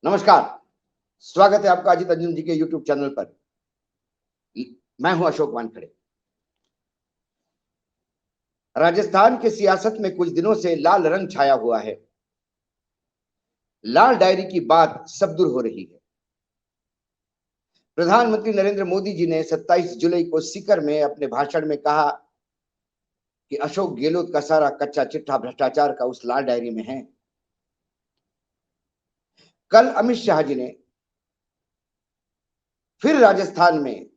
नमस्कार। स्वागत है आपका अजित अंजुम जी के यूट्यूब चैनल पर। मैं हूं अशोक वानखड़े। राजस्थान की सियासत में कुछ दिनों से लाल रंग छाया हुआ है। लाल डायरी की बात सब दूर हो रही है। प्रधानमंत्री नरेंद्र मोदी जी ने 27 जुलाई को सीकर में अपने भाषण में कहा कि अशोक गहलोत का सारा कच्चा चिट्ठा भ्रष्टाचार का उस लाल डायरी में है। कल अमित शाह जी ने फिर राजस्थान में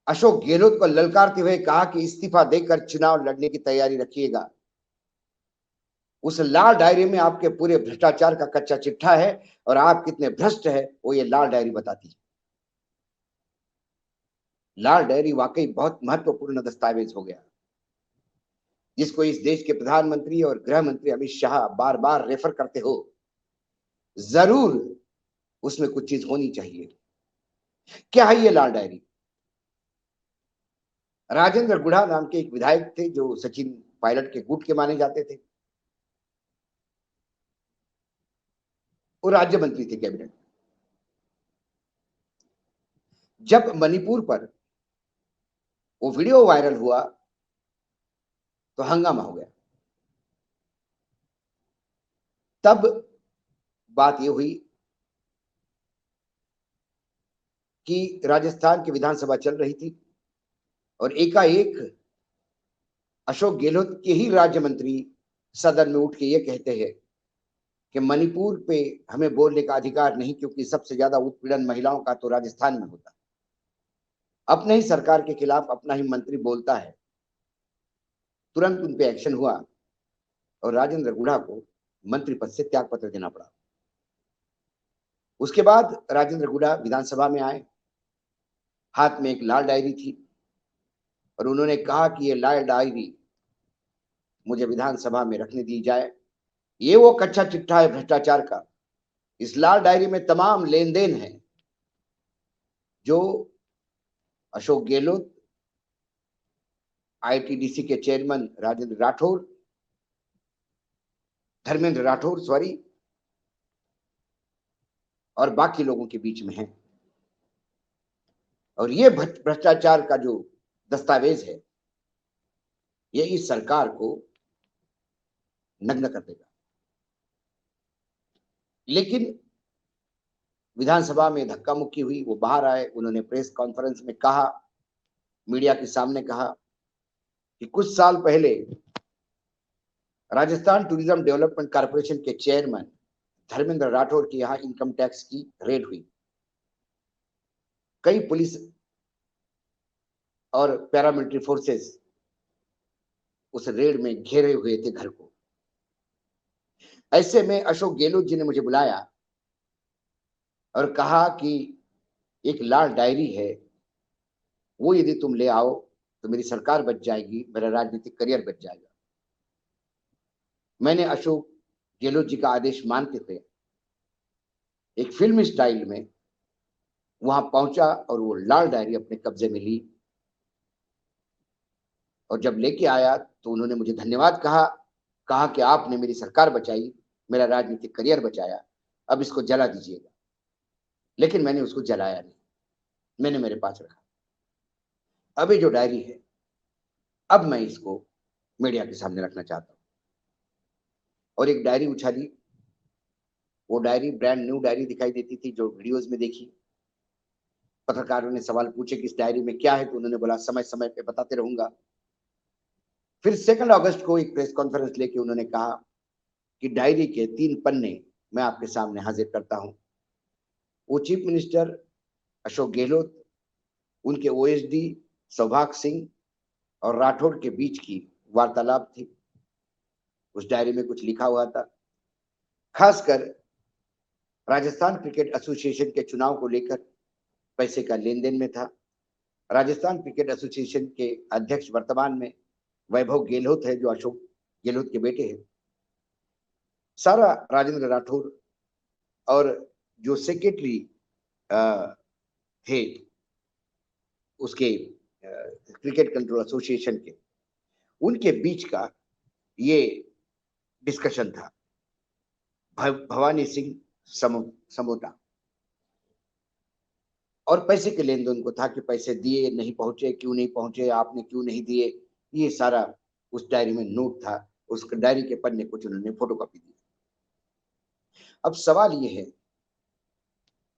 अशोक गहलोत को ललकारते हुए कहा कि इस्तीफा देकर चुनाव लड़ने की तैयारी रखिएगा। उस लाल डायरी में आपके पूरे भ्रष्टाचार का कच्चा चिट्ठा है और आप कितने भ्रष्ट है वो ये लाल डायरी बताती है। लाल डायरी वाकई बहुत महत्वपूर्ण दस्तावेज हो गया, जिसको इस देश के प्रधानमंत्री और गृह मंत्री अमित शाह बार बार रेफर करते हो। जरूर उसमें कुछ चीज होनी चाहिए। क्या है ये लाल डायरी? राजेंद्र गुढ़ा नाम के एक विधायक थे जो सचिन पायलट के गुट के माने जाते थे। वो राज्य मंत्री थे कैबिनेट। जब मणिपुर पर वो वीडियो वायरल हुआ तो हंगामा हो गया। तब बात ये हुई कि राजस्थान की विधानसभा चल रही थी और एकाएक अशोक गहलोत के ही राज्य मंत्री सदन में उठ के ये कहते हैं कि मणिपुर पे हमें बोलने का अधिकार नहीं, क्योंकि सबसे ज्यादा उत्पीड़न महिलाओं का तो राजस्थान में होता है। अपने ही सरकार के खिलाफ अपना ही मंत्री बोलता है। तुरंत उन पे एक्शन हुआ और राजेंद्र गुढ़ा को मंत्री पद से त्याग पत्र देना पड़ा। उसके बाद राजेंद्र गुढ़ा विधानसभा में आए। हाथ में एक लाल डायरी थी और उन्होंने कहा कि ये लाल डायरी मुझे विधानसभा में रखने दी जाए। ये वो कच्चा चिट्ठा है भ्रष्टाचार का। इस लाल डायरी में तमाम लेन देन है जो अशोक गहलोत, आईटीडीसी के चेयरमैन राजेंद्र राठौर, धर्मेंद्र राठौर सॉरी, और बाकी लोगों के बीच में है। और ये भ्रष्टाचार का जो दस्तावेज है ये इस सरकार को नग्न कर देगा। लेकिन विधानसभा में धक्का मुक्की हुई, वो बाहर आए। उन्होंने प्रेस कॉन्फ्रेंस में कहा, मीडिया के सामने कहा कि कुछ साल पहले राजस्थान टूरिज्म डेवलपमेंट कॉर्पोरेशन के चेयरमैन धर्मेंद्र राठौर के यहां इनकम टैक्स की रेड हुई। कई पुलिस और पैरामिलिट्री फोर्सेस उस रेड में घेरे हुए थे घर को। ऐसे में अशोक गहलोत जी ने मुझे बुलाया और कहा कि एक लाल डायरी है, वो यदि तुम ले आओ तो मेरी सरकार बच जाएगी, मेरा राजनीतिक करियर बच जाएगा। मैंने अशोक गहलोत जी का आदेश मानते हुए एक फिल्म स्टाइल में वहां पहुंचा और वो लाल डायरी अपने कब्जे में ली। और जब लेके आया तो उन्होंने मुझे धन्यवाद कहा। कहा कि आपने मेरी सरकार बचाई, मेरा राजनीतिक करियर बचाया, अब इसको जला दीजिएगा। लेकिन मैंने उसको जलाया नहीं, मैंने मेरे पास रखा। अभी जो डायरी है अब मैं इसको मीडिया के सामने रखना चाहता हूं। और एक डायरी उछाली। वो डायरी ब्रांड न्यू डायरी दिखाई देती थी जो वीडियोज में देखी। पत्रकारों ने सवाल पूछे कि इस डायरी में क्या है, तो उन्होंने बोला समय समय पे बताते रहूंगा। फिर 2 अगस्त को एक प्रेस कॉन्फ्रेंस लेके उन्होंने कहा कि डायरी के 3 पन्ने मैं आपके सामने हाजिर करता हूं। वो चीफ मिनिस्टर अशोक गहलोत, उनके ओएसडी सौभाग सिंह और राठौड़ के बीच की वार्तालाप थी। उस डायरी में कुछ लिखा हुआ था, खासकर राजस्थान क्रिकेट एसोसिएशन के चुनाव को लेकर पैसे का लेन देन में था। राजस्थान क्रिकेट एसोसिएशन के अध्यक्ष वर्तमान में वैभव गहलोत है, जो अशोक गहलोत के बेटे हैं। सारा राजेंद्र राठौर और जो सेक्रेटरी थे उसके क्रिकेट कंट्रोल एसोसिएशन के, उनके बीच का ये डिस्कशन था। भवानी सिंह समोता और पैसे के लेन देन को था कि पैसे दिए नहीं पहुंचे, क्यों नहीं पहुंचे, आपने क्यों नहीं दिए, ये सारा उस डायरी में नोट था। उस डायरी के पन्ने कुछ उन्होंने फोटोकॉपी दी। अब सवाल ये है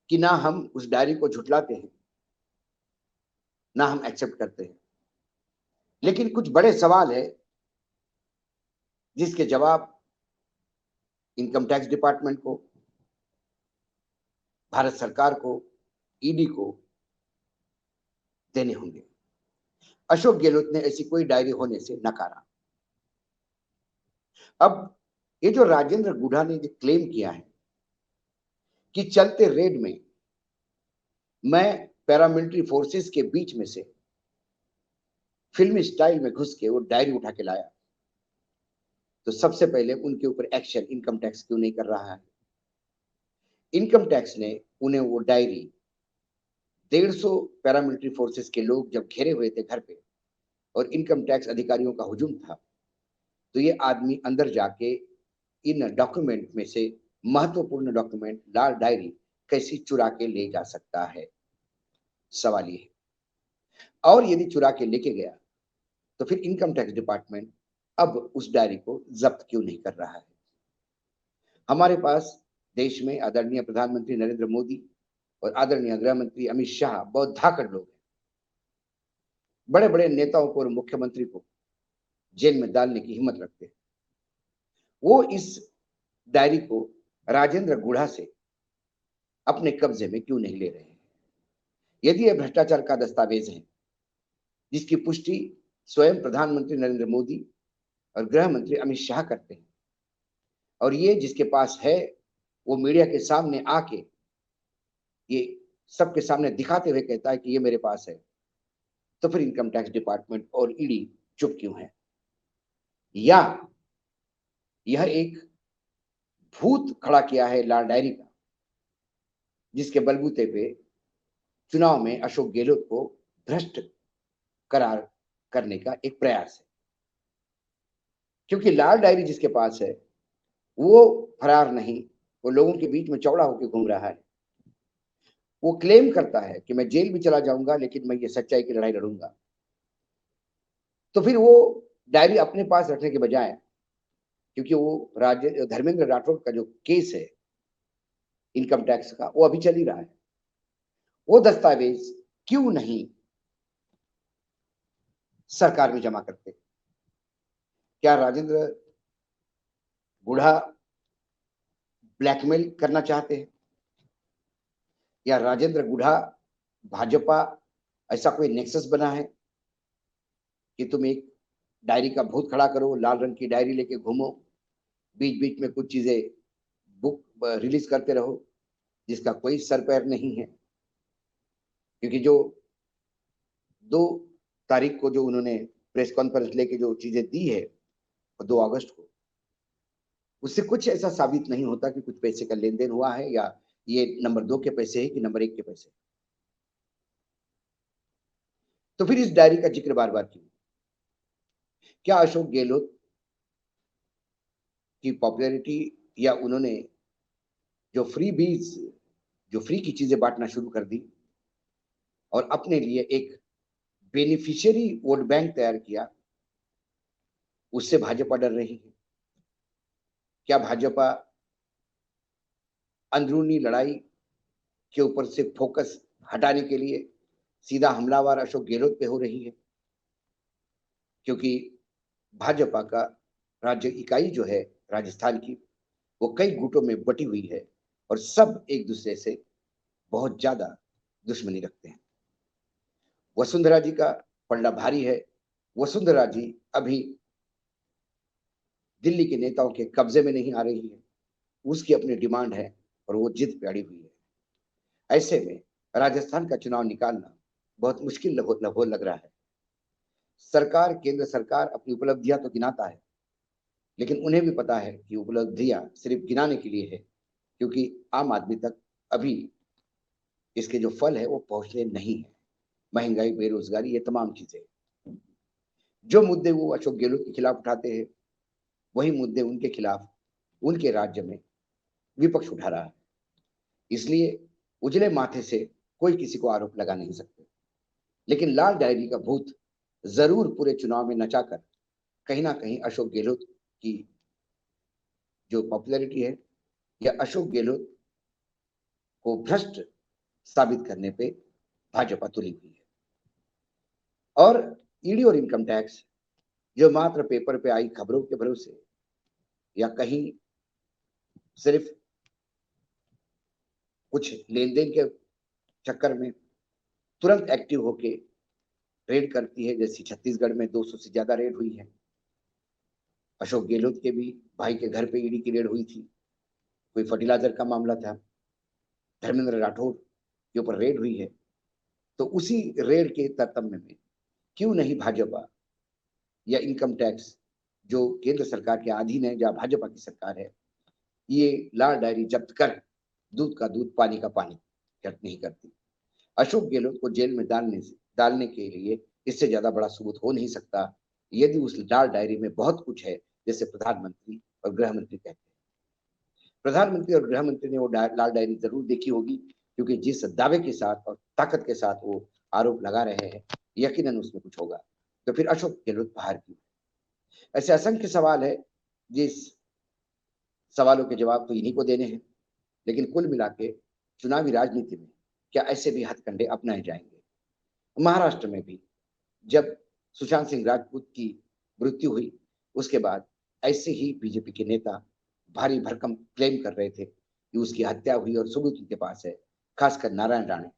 कि ना हम उस डायरी को झुठलाते हैं, ना हम एक्सेप्ट करते हैं, लेकिन कुछ बड़े सवाल है जिसके जवाब इनकम टैक्स डिपार्टमेंट को, भारत सरकार को, ईडी को देने होंगे। अशोक गहलोत ने ऐसी कोई डायरी होने से नकारा। अब ये जो राजेंद्र गुढ़ा ने जो क्लेम किया है कि चलते रेड में मैं पैरामिलिट्री फोर्सेस के बीच में से फिल्मी स्टाइल में घुस के वो डायरी उठा के लाया, तो सबसे पहले उनके ऊपर एक्शन इनकम टैक्स क्यों नहीं कर रहा है? इनकम टैक्स ने उन्हें वो डायरी 150 पैरामिलिट्री फोर्सेस के लोग जब घेरे हुए थे घर पे और इनकम टैक्स अधिकारियों का हुजूम था, तो ये आदमी अंदर जाके इन डॉक्यूमेंट में से महत्वपूर्ण डॉक्यूमेंट लाल डायरी कैसे चुरा के ले जा सकता है, सवाल ये है। और यदि चुरा के लेके गया तो फिर इनकम टैक्स डिपार्टमेंट अब उस डायरी को जब्त क्यों नहीं कर रहा है? हमारे पास देश में आदरणीय प्रधानमंत्री नरेंद्र मोदी और आदरणीय गृह मंत्री अमित शाह बहुत धाकड़ लोग हैं। बड़े बड़े नेताओं को और मुख्यमंत्री को जेल में डालने की हिम्मत रखते हैं। वो इस डायरी को राजेंद्र गुढ़ा से अपने कब्जे में क्यों नहीं ले रहे हैं? यदि यह भ्रष्टाचार का दस्तावेज है जिसकी पुष्टि स्वयं प्रधानमंत्री नरेंद्र मोदी और गृह मंत्री अमित शाह करते हैं, और ये जिसके पास है वो मीडिया के सामने आके ये सबके सामने दिखाते हुए कहता है कि ये मेरे पास है, तो फिर इनकम टैक्स डिपार्टमेंट और ईडी चुप क्यों है? या यह एक भूत खड़ा किया है लाल डायरी का, जिसके बलबूते पे चुनाव में अशोक गहलोत को भ्रष्ट करार करने का एक प्रयास है? क्योंकि लाल डायरी जिसके पास है वो फरार नहीं, वो लोगों के बीच में चौड़ा होकर घूम रहा है। वो क्लेम करता है कि मैं जेल भी चला जाऊंगा लेकिन मैं ये सच्चाई की लड़ाई लड़ूंगा। तो फिर वो डायरी अपने पास रखने के बजाय, क्योंकि वो राज्य धर्मेंद्र राठौड़ का जो केस है इनकम टैक्स का वो अभी चल ही रहा है, वो दस्तावेज क्यों नहीं सरकार में जमा करते? क्या राजेंद्र गुढ़ा ब्लैकमेल करना चाहते हैं, या राजेंद्र गुढ़ा भाजपा ऐसा कोई नेक्सस बना है कि तुम एक डायरी का भूत खड़ा करो, लाल रंग की डायरी लेके घूमो, बीच बीच में कुछ चीजें बुक रिलीज करते रहो जिसका कोई सर पैर नहीं है? क्योंकि जो 2 तारीख को जो उन्होंने प्रेस कॉन्फ्रेंस लेके जो चीजें दी है 2 अगस्त को, उससे कुछ ऐसा साबित नहीं होता कि कुछ पैसे का लेन देन हुआ है या ये नंबर 2 के पैसे है कि नंबर 1 के पैसे। तो फिर इस डायरी का जिक्र बार बार क्यों? क्या अशोक गहलोत की पॉपुलैरिटी या उन्होंने जो जो फ्री की चीजें बांटना शुरू कर दी और अपने लिए एक बेनिफिशियरी वोट बैंक तैयार किया, उससे भाजपा डर रही है? क्या भाजपा अंदरूनी लड़ाई के ऊपर से फोकस हटाने के लिए सीधा हमलावर अशोक गहलोत पे हो रही है? क्योंकि भाजपा का राज्य इकाई जो है राजस्थान की, वो कई गुटों में बटी हुई है और सब एक दूसरे से बहुत ज्यादा दुश्मनी रखते हैं। वसुंधरा जी का पलड़ा भारी है। वसुंधरा जी अभी दिल्ली के नेताओं के कब्जे में नहीं आ रही है, उसकी अपनी डिमांड है और वो जिद पे अड़ी हुई है। ऐसे में राजस्थान का चुनाव निकालना बहुत मुश्किल लग रहा है। सरकार, केंद्र सरकार अपनी उपलब्धियां तो गिनाता है, लेकिन उन्हें भी पता है कि उपलब्धियां सिर्फ गिनाने के लिए है, क्योंकि आम आदमी तक अभी इसके जो फल है वो पहुंचने नहीं है। महंगाई, बेरोजगारी, ये तमाम चीजें, जो मुद्दे वो अशोक गहलोत के खिलाफ उठाते हैं वही मुद्दे उनके खिलाफ उनके राज्य में विपक्ष उठा रहा है। इसलिए उजले माथे से कोई किसी को आरोप लगा नहीं सकते। लेकिन लाल डायरी का भूत जरूर पूरे चुनाव में नचाकर कहीं ना कहीं अशोक गहलोत की जो पॉपुलैरिटी है या अशोक गहलोत को भ्रष्ट साबित करने पे भाजपा तुली हुई है। और ईडी और इनकम टैक्स जो मात्र पेपर पे आई खबरों के भरोसे या कहीं सिर्फ कुछ लेन देन के चक्कर में तुरंत एक्टिव होके रेड करती है, जैसे छत्तीसगढ़ में 200 से ज्यादा रेड हुई है। अशोक गहलोत के भी भाई के घर पे ईडी की रेड हुई थी, कोई फर्टिलाइजर का मामला था, धर्मेंद्र राठौर के ऊपर रेड हुई है। तो उसी रेड के तारतम्य में क्यों नहीं भाजपा या इनकम टैक्स जो केंद्र सरकार के अधीन है, जहां भाजपा की सरकार है, ये लाल डायरी जब्त कर दूध का दूध पानी का पानी नहीं करती। अशोक गहलोत को जेल में डालने के लिए इससे ज्यादा बड़ा सबूत हो नहीं सकता यदि उस लाल डायरी में बहुत कुछ है, जैसे प्रधानमंत्री और गृह मंत्री कहते हैं। प्रधानमंत्री और गृह मंत्री ने वो लाल डायरी जरूर देखी होगी, क्योंकि जिस दावे के साथ और ताकत के साथ वो आरोप लगा रहे हैं, यकीनन उसमें कुछ होगा। तो फिर अशोक गहलोत बाहर क्यों? ऐसे असंख्य सवाल है, जिस सवालों के जवाब तो इन्हीं को देने हैं। लेकिन कुल मिला के चुनावी राजनीति में क्या ऐसे भी हथकंडे अपनाए जाएंगे? महाराष्ट्र में भी जब सुशांत सिंह राजपूत की मृत्यु हुई, उसके बाद ऐसे ही बीजेपी के नेता भारी भरकम क्लेम कर रहे थे कि उसकी हत्या हुई और सबूत उनके पास है। खासकर नारायण राणे,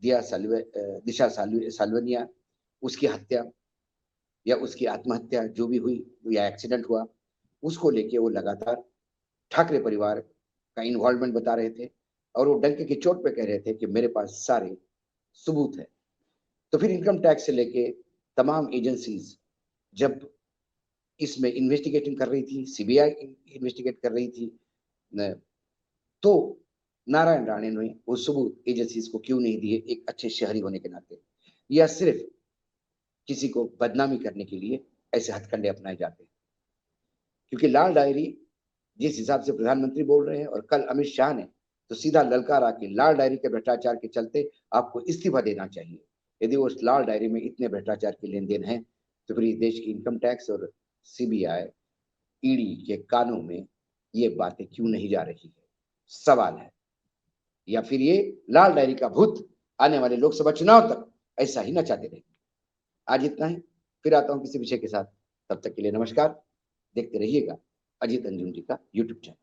दिशा साल्वेनिया, उसकी हत्या या उसकी आत्महत्या जो भी हुई या एक्सीडेंट हुआ, उसको लेके वो लगातार ठाकरे परिवार का इन्वॉल्वमेंट बता रहे थे और वो डंके की चोट पे कह रहे थे कि मेरे पास सारे सबूत है। तो फिर इनकम टैक्स से लेके तमाम एजेंसीज जब इसमें इन्वेस्टिगेटिंग कर रही थी, सीबीआई इन्वेस्टिगेट कर रही थी, तो नारायण राणे ने वो सबूत एजेंसीज को क्यों नहीं दिए एक अच्छे शहरी होने के नाते, या सिर्फ किसी को बदनामी करने के लिए ऐसे हथकंडे अपनाए जाते हैं? क्योंकि लाल डायरी जिस हिसाब से प्रधानमंत्री बोल रहे हैं और कल अमित शाह ने तो सीधा ललकारा कि लाल डायरी के भ्रष्टाचार के चलते आपको इस्तीफा देना चाहिए। यदि उस लाल डायरी में इतने भ्रष्टाचार के लेन देन है, तो फिर इस देश की इनकम टैक्स और सीबीआई ईडी के कानों में ये बातें क्यों नहीं जा रही है, सवाल है। या फिर ये लाल डायरी का भूत आने वाले लोकसभा चुनाव तक ऐसा ही नचाते रहेंगे। आज इतना है, फिर आता हूं किसी विषय के साथ। तब तक के लिए नमस्कार। देखते रहिएगा अजीत अंजुम जी का यूट्यूब चैनल।